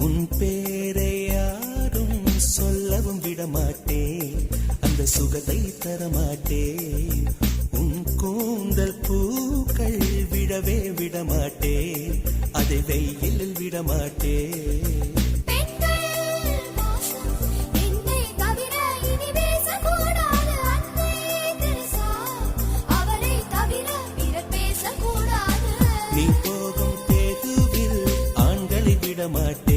உன் பேரை யாரும் சொல்லவும் விடமாட்டேன், அந்த சுகத்தை தரமாட்டேன். உன் கூந்தல் பூக்கள் விடவே விடமாட்டேன், அதை வெயிலில் விடமாட்டேன். நீ போகும் தேதுவில் ஆண்களை விடமாட்டேன்.